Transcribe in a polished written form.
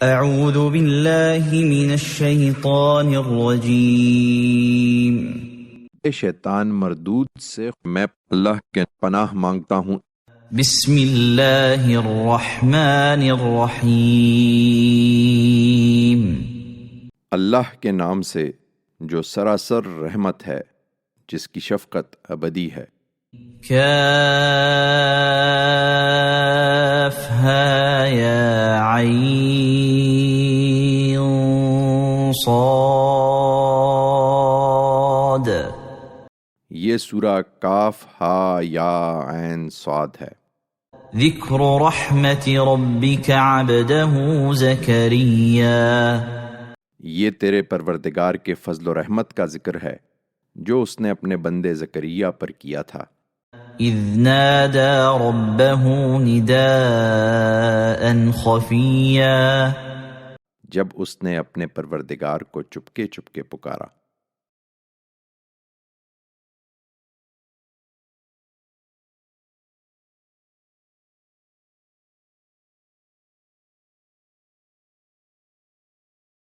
اعوذ باللہ من الشیطان الرجیم۔ شیطان مردود سے میں اللہ کے پناہ مانگتا ہوں۔ بسم اللہ الرحمن الرحیم۔ اللہ کے نام سے جو سراسر رحمت ہے، جس کی شفقت ابدی ہے۔ کافہا یا عین صاد۔ یہ سورہ کاف ہا یا عین صاد ہے۔ ذکر رحمت ربک عبدہ زکریا۔ یہ تیرے پروردگار کے فضل و رحمت کا ذکر ہے جو اس نے اپنے بندے زکریا پر کیا تھا۔ اذ نادى ربه نداء خفیا۔ جب اس نے اپنے پروردگار کو چپکے چپکے پکارا۔